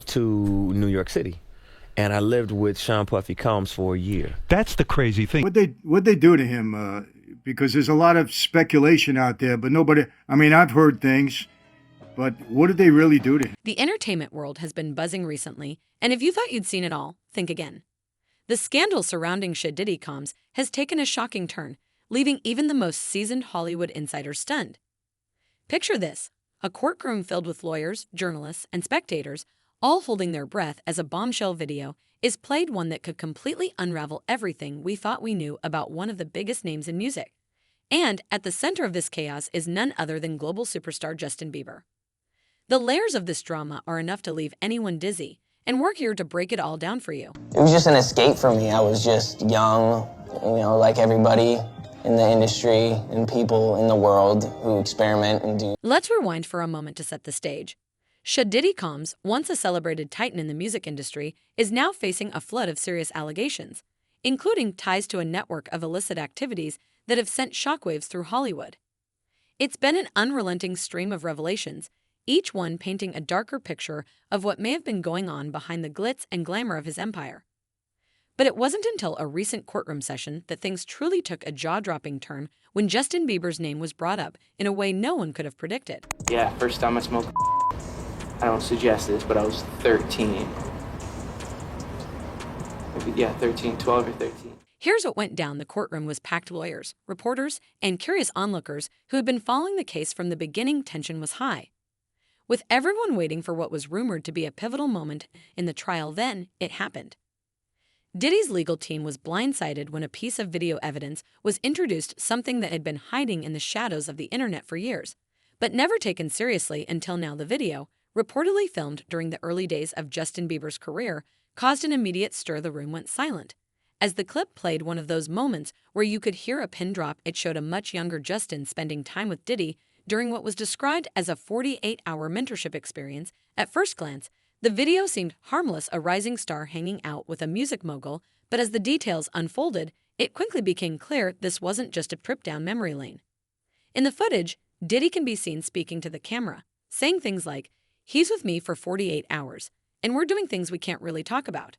to New York City, and I lived with Sean Puffy Combs for a year. That's the crazy thing. What'd they do to him? Because there's a lot of speculation out there, but nobody. I mean, I've heard things, but what did they really do to him? The entertainment world has been buzzing recently, and if you thought you'd seen it all, think again. The scandal surrounding Diddy Combs has taken a shocking turn, leaving even the most seasoned Hollywood insiders stunned. Picture this: a courtroom filled with lawyers, journalists, and spectators, all holding their breath as a bombshell video is played, one that could completely unravel everything we thought we knew about one of the biggest names in music. And at the center of this chaos is none other than global superstar Justin Bieber. The layers of this drama are enough to leave anyone dizzy, and we're here to break it all down for you. It was just an escape for me. I was just young, like everybody in the industry and people in the world who experiment and do. Let's rewind for a moment to set the stage. Diddy Combs, once a celebrated titan in the music industry, is now facing a flood of serious allegations, including ties to a network of illicit activities that have sent shockwaves through Hollywood. It's been an unrelenting stream of revelations, each one painting a darker picture of what may have been going on behind the glitz and glamour of his empire. But it wasn't until a recent courtroom session that things truly took a jaw-dropping turn when Justin Bieber's name was brought up in a way no one could have predicted. Yeah, first time I smoked. I don't suggest this, but I was 13. Maybe, 13, 12 or 13. Here's what went down. The courtroom was packed with lawyers, reporters, and curious onlookers who had been following the case from the beginning. Tension was high, with everyone waiting for what was rumored to be a pivotal moment in the trial. Then it happened. Diddy's legal team was blindsided when a piece of video evidence was introduced, something that had been hiding in the shadows of the internet for years, but never taken seriously until now. The video, reportedly filmed during the early days of Justin Bieber's career, caused an immediate stir. The room went silent as the clip played, one of those moments where you could hear a pin drop. It showed a much younger Justin spending time with Diddy during what was described as a 48-hour mentorship experience. At first glance, the video seemed harmless, a rising star hanging out with a music mogul, but as the details unfolded, it quickly became clear this wasn't just a trip down memory lane. In the footage, Diddy can be seen speaking to the camera, saying things like, "He's with me for 48 hours, and we're doing things we can't really talk about."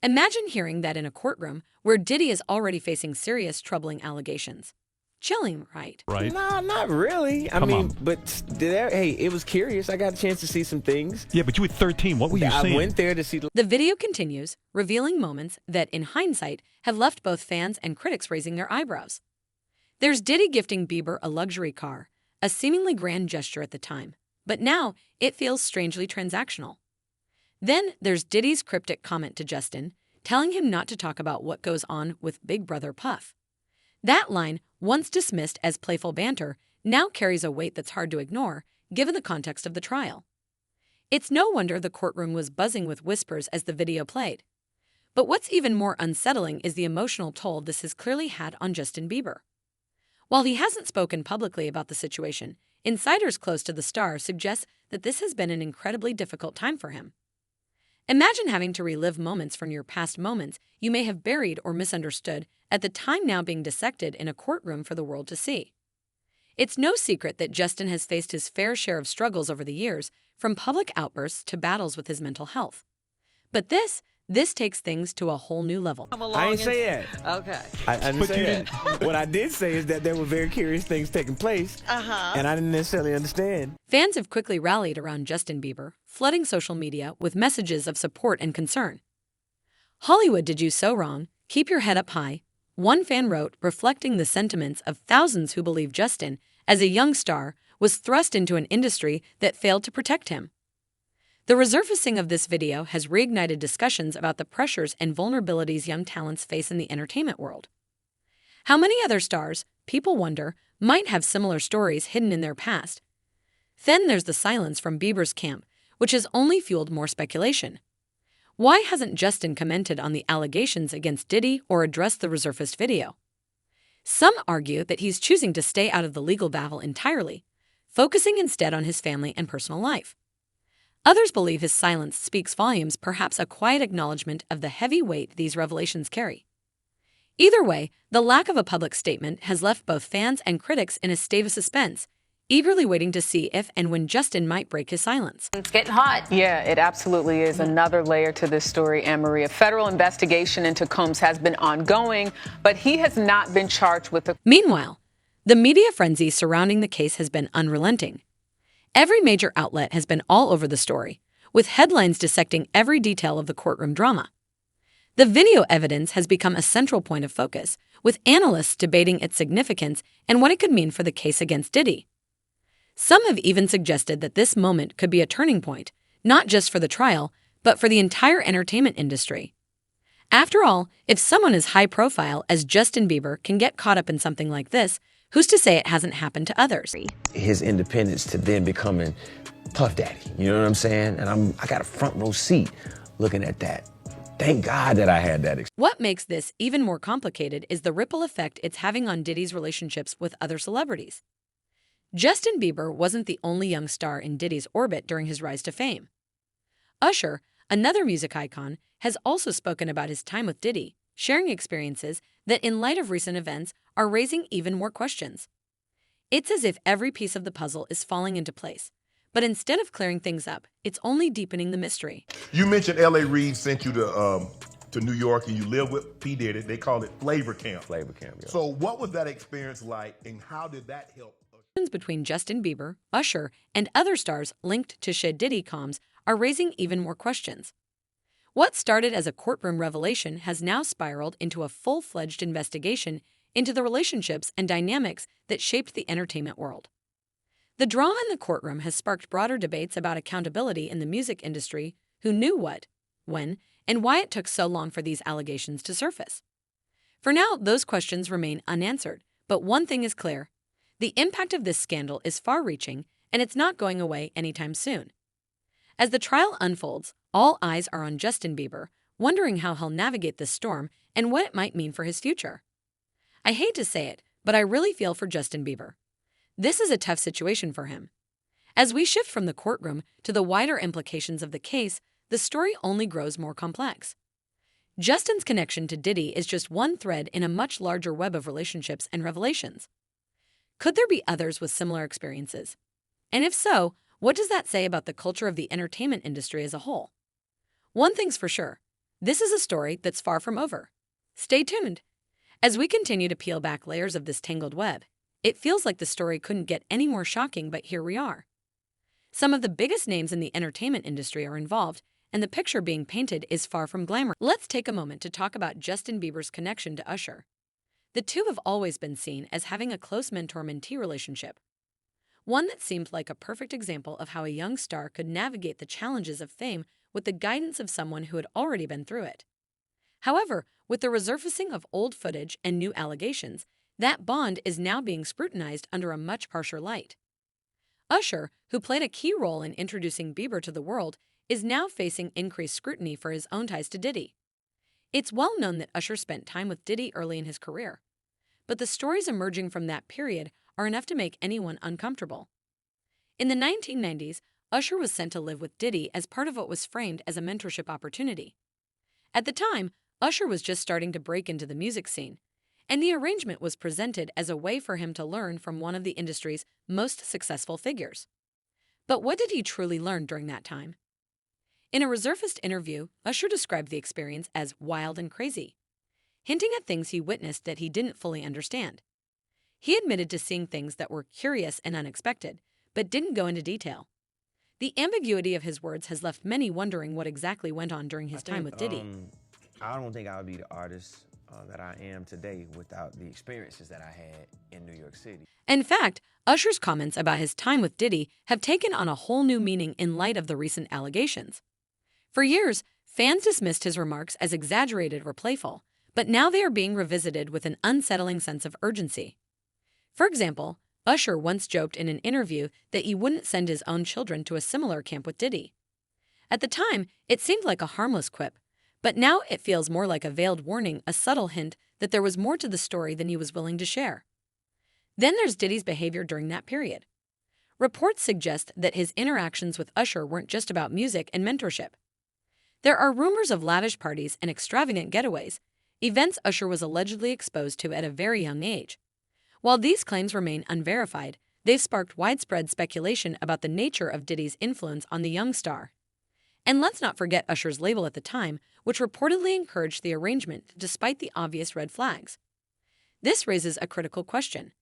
Imagine hearing that in a courtroom where Diddy is already facing serious, troubling allegations. Chilling, right? Right. No, not really. I mean, but hey, it was curious. I got a chance to see some things. Yeah, but you were 13. What were you seeing? I went there to see The video continues, revealing moments that, in hindsight, have left both fans and critics raising their eyebrows. There's Diddy gifting Bieber a luxury car, a seemingly grand gesture at the time, but now it feels strangely transactional. Then there's Diddy's cryptic comment to Justin, telling him not to talk about what goes on with Big Brother Puff. That line, once dismissed as playful banter, now carries a weight that's hard to ignore, given the context of the trial. It's no wonder the courtroom was buzzing with whispers as the video played. But what's even more unsettling is the emotional toll this has clearly had on Justin Bieber. While he hasn't spoken publicly about the situation, insiders close to the star suggest that this has been an incredibly difficult time for him. Imagine having to relive moments from your past, moments you may have buried or misunderstood at the time, now being dissected in a courtroom for the world to see. It's no secret that Justin has faced his fair share of struggles over the years, from public outbursts to battles with his mental health. But this takes things to a whole new level. I didn't say that. Okay. I didn't say that. What I did say is that there were very curious things taking place, and I didn't necessarily understand. Fans have quickly rallied around Justin Bieber, flooding social media with messages of support and concern. "Hollywood did you so wrong. Keep your head up high," one fan wrote, reflecting the sentiments of thousands who believe Justin, as a young star, was thrust into an industry that failed to protect him. The resurfacing of this video has reignited discussions about the pressures and vulnerabilities young talents face in the entertainment world. How many other stars, people wonder, might have similar stories hidden in their past? Then there's the silence from Bieber's camp, which has only fueled more speculation. Why hasn't Justin commented on the allegations against Diddy or addressed the resurfaced video? Some argue that he's choosing to stay out of the legal battle entirely, focusing instead on his family and personal life. Others believe his silence speaks volumes, perhaps a quiet acknowledgement of the heavy weight these revelations carry. Either way, the lack of a public statement has left both fans and critics in a state of suspense, eagerly waiting to see if and when Justin might break his silence. It's getting hot. Yeah, it absolutely is. Another layer to this story, Anne-Marie. A federal investigation into Combs has been ongoing, but he has not been charged with the... Meanwhile, the media frenzy surrounding the case has been unrelenting. Every major outlet has been all over the story, with headlines dissecting every detail of the courtroom drama. The video evidence has become a central point of focus, with analysts debating its significance and what it could mean for the case against Diddy. Some have even suggested that this moment could be a turning point, not just for the trial, but for the entire entertainment industry. After all, if someone as high profile as Justin Bieber can get caught up in something like this, who's to say it hasn't happened to others? His independence to then becoming Puff Daddy, you know what I'm saying? And I got a front row seat looking at that. Thank God that I had that experience. What makes this even more complicated is the ripple effect it's having on Diddy's relationships with other celebrities. Justin Bieber wasn't the only young star in Diddy's orbit during his rise to fame. Usher, another music icon, has also spoken about his time with Diddy, sharing experiences that, in light of recent events, are raising even more questions. It's as if every piece of the puzzle is falling into place, but instead of clearing things up, it's only deepening the mystery. You mentioned L.A. Reid sent you to New York and you live with P. Diddy. They call it Flavor Camp. Flavor Camp, yeah. So what was that experience like and how did that help? Between Justin Bieber, Usher, and other stars linked to Diddy Combs are raising even more questions. What started as a courtroom revelation has now spiraled into a full-fledged investigation into the relationships and dynamics that shaped the entertainment world. The drama in the courtroom has sparked broader debates about accountability in the music industry, who knew what, when, and why it took so long for these allegations to surface. For now, those questions remain unanswered, but one thing is clear. The impact of this scandal is far-reaching, and it's not going away anytime soon. As the trial unfolds, all eyes are on Justin Bieber, wondering how he'll navigate this storm and what it might mean for his future. I hate to say it, but I really feel for Justin Bieber. This is a tough situation for him. As we shift from the courtroom to the wider implications of the case, the story only grows more complex. Justin's connection to Diddy is just one thread in a much larger web of relationships and revelations. Could there be others with similar experiences? And if so, what does that say about the culture of the entertainment industry as a whole? One thing's for sure, this is a story that's far from over. Stay tuned. As we continue to peel back layers of this tangled web, it feels like the story couldn't get any more shocking, but here we are. Some of the biggest names in the entertainment industry are involved, and the picture being painted is far from glamorous. Let's take a moment to talk about Justin Bieber's connection to Usher. The two have always been seen as having a close mentor-mentee relationship, one that seemed like a perfect example of how a young star could navigate the challenges of fame with the guidance of someone who had already been through it. However, with the resurfacing of old footage and new allegations, that bond is now being scrutinized under a much harsher light. Usher, who played a key role in introducing Bieber to the world, is now facing increased scrutiny for his own ties to Diddy. It's well known that Usher spent time with Diddy early in his career, but the stories emerging from that period are enough to make anyone uncomfortable. In the 1990s, Usher was sent to live with Diddy as part of what was framed as a mentorship opportunity. At the time, Usher was just starting to break into the music scene, and the arrangement was presented as a way for him to learn from one of the industry's most successful figures. But what did he truly learn during that time? In a resurfaced interview, Usher described the experience as wild and crazy, hinting at things he witnessed that he didn't fully understand. He admitted to seeing things that were curious and unexpected, but didn't go into detail. The ambiguity of his words has left many wondering what exactly went on during his time with Diddy. I don't think I would be the artist that I am today without the experiences that I had in New York City. In fact, Usher's comments about his time with Diddy have taken on a whole new meaning in light of the recent allegations. For years, fans dismissed his remarks as exaggerated or playful, but now they are being revisited with an unsettling sense of urgency. For example, Usher once joked in an interview that he wouldn't send his own children to a similar camp with Diddy. At the time, it seemed like a harmless quip, but now it feels more like a veiled warning, a subtle hint that there was more to the story than he was willing to share. Then there's Diddy's behavior during that period. Reports suggest that his interactions with Usher weren't just about music and mentorship. There are rumors of lavish parties and extravagant getaways, events Usher was allegedly exposed to at a very young age. While these claims remain unverified, they've sparked widespread speculation about the nature of Diddy's influence on the young star. And let's not forget Usher's label at the time, which reportedly encouraged the arrangement despite the obvious red flags. This raises a critical question.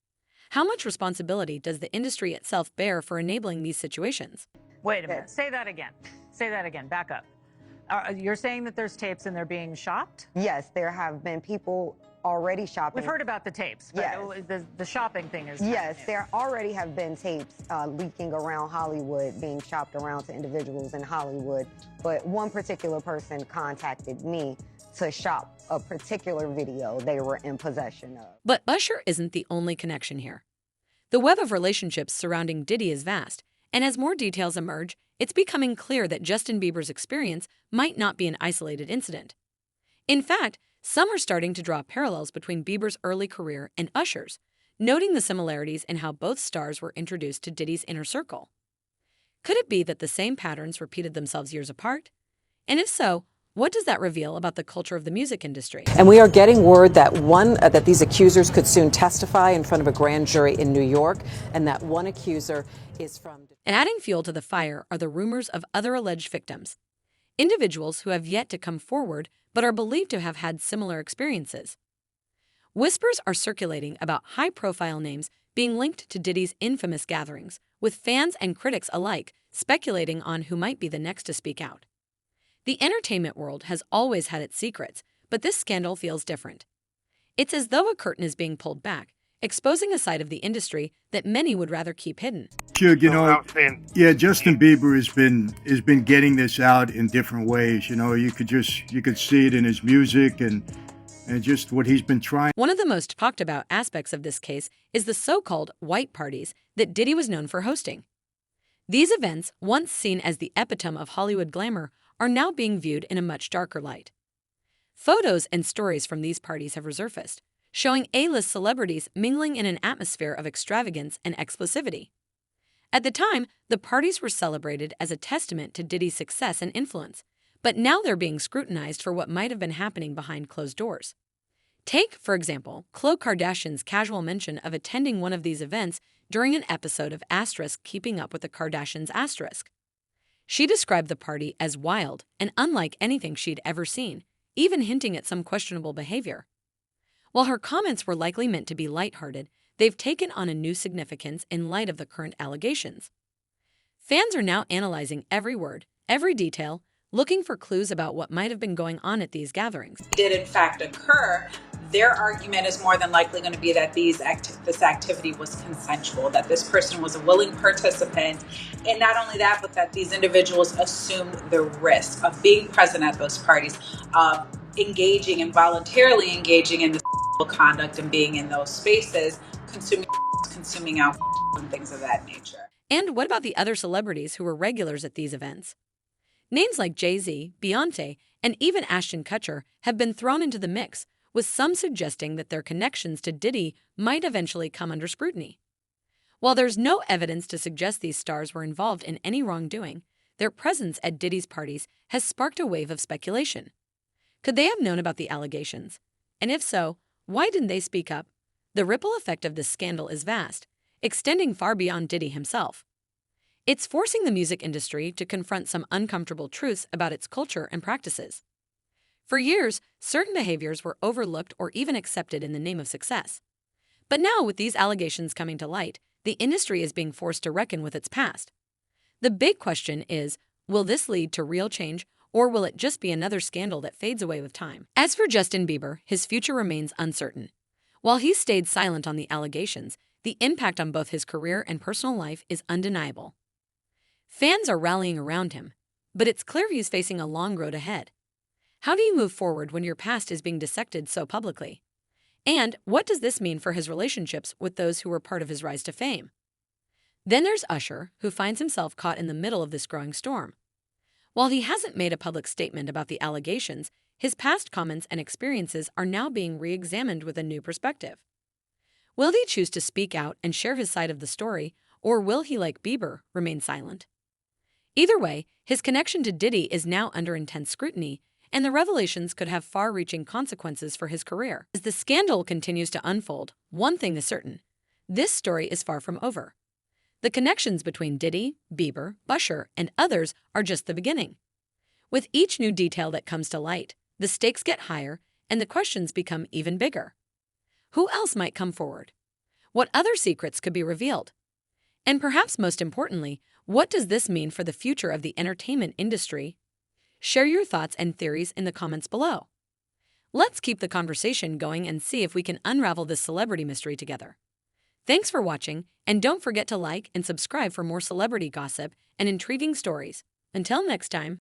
How much responsibility does the industry itself bear for enabling these situations? Wait a minute. Say that again. Say that again. Back up. You're saying that there's tapes and they're being shopped? Yes, there have been people already shopping. We've heard about the tapes, but yes. The shopping thing is... Yes, there already have been tapes leaking around Hollywood, being shopped around to individuals in Hollywood. But one particular person contacted me to shop a particular video they were in possession of. But Usher isn't the only connection here. The web of relationships surrounding Diddy is vast, and as more details emerge, it's becoming clear that Justin Bieber's experience might not be an isolated incident. In fact, some are starting to draw parallels between Bieber's early career and Usher's, noting the similarities in how both stars were introduced to Diddy's inner circle. Could it be that the same patterns repeated themselves years apart? And if so, what does that reveal about the culture of the music industry? And we are getting word that that these accusers could soon testify in front of a grand jury in New York, and that one accuser is from... And adding fuel to the fire are the rumors of other alleged victims, individuals who have yet to come forward but are believed to have had similar experiences. Whispers are circulating about high-profile names being linked to Diddy's infamous gatherings, with fans and critics alike speculating on who might be the next to speak out. The entertainment world has always had its secrets, but this scandal feels different. It's as though a curtain is being pulled back, exposing a side of the industry that many would rather keep hidden. Sure, Justin Bieber has been getting this out in different ways. You could see it in his music and just what he's been trying. One of the most talked about aspects of this case is the so-called white parties that Diddy was known for hosting. These events, once seen as the epitome of Hollywood glamour, are now being viewed in a much darker light. Photos and stories from these parties have resurfaced, showing A-list celebrities mingling in an atmosphere of extravagance and exclusivity. At the time, the parties were celebrated as a testament to Diddy's success and influence, but now they're being scrutinized for what might have been happening behind closed doors. Take, for example, Khloe Kardashian's casual mention of attending one of these events during an episode of Keeping Up with the Kardashians*. She described the party as wild and unlike anything she'd ever seen, even hinting at some questionable behavior. While her comments were likely meant to be lighthearted, they've taken on a new significance in light of the current allegations. Fans are now analyzing every word, every detail, looking for clues about what might have been going on at these gatherings. Did in fact occur, their argument is more than likely going to be that this activity was consensual, that this person was a willing participant, and not only that, but that these individuals assumed the risk of being present at those parties, of engaging and voluntarily engaging in this conduct and being in those spaces, consuming alcohol and things of that nature. And what about the other celebrities who were regulars at these events? Names like Jay-Z, Beyonce, and even Ashton Kutcher have been thrown into the mix, with some suggesting that their connections to Diddy might eventually come under scrutiny. While there's no evidence to suggest these stars were involved in any wrongdoing, their presence at Diddy's parties has sparked a wave of speculation. Could they have known about the allegations? And if so, why didn't they speak up? The ripple effect of this scandal is vast, extending far beyond Diddy himself. It's forcing the music industry to confront some uncomfortable truths about its culture and practices. For years, certain behaviors were overlooked or even accepted in the name of success. But now, with these allegations coming to light, the industry is being forced to reckon with its past. The big question is, will this lead to real change, or will it just be another scandal that fades away with time? As for Justin Bieber, his future remains uncertain. While he stayed silent on the allegations, the impact on both his career and personal life is undeniable. Fans are rallying around him, but it's clear he's facing a long road ahead. How do you move forward when your past is being dissected so publicly? And what does this mean for his relationships with those who were part of his rise to fame? Then there's Usher, who finds himself caught in the middle of this growing storm. While he hasn't made a public statement about the allegations, his past comments and experiences are now being re-examined with a new perspective. Will he choose to speak out and share his side of the story, or will he, like Bieber, remain silent? Either way, his connection to Diddy is now under intense scrutiny, and the revelations could have far-reaching consequences for his career. As the scandal continues to unfold, one thing is certain: this story is far from over. The connections between Diddy, Bieber, Usher, and others are just the beginning. With each new detail that comes to light, the stakes get higher and the questions become even bigger. Who else might come forward? What other secrets could be revealed? And perhaps most importantly, what does this mean for the future of the entertainment industry? Share your thoughts and theories in the comments below. Let's keep the conversation going and see if we can unravel this celebrity mystery together. Thanks for watching, and don't forget to like and subscribe for more celebrity gossip and intriguing stories. Until next time.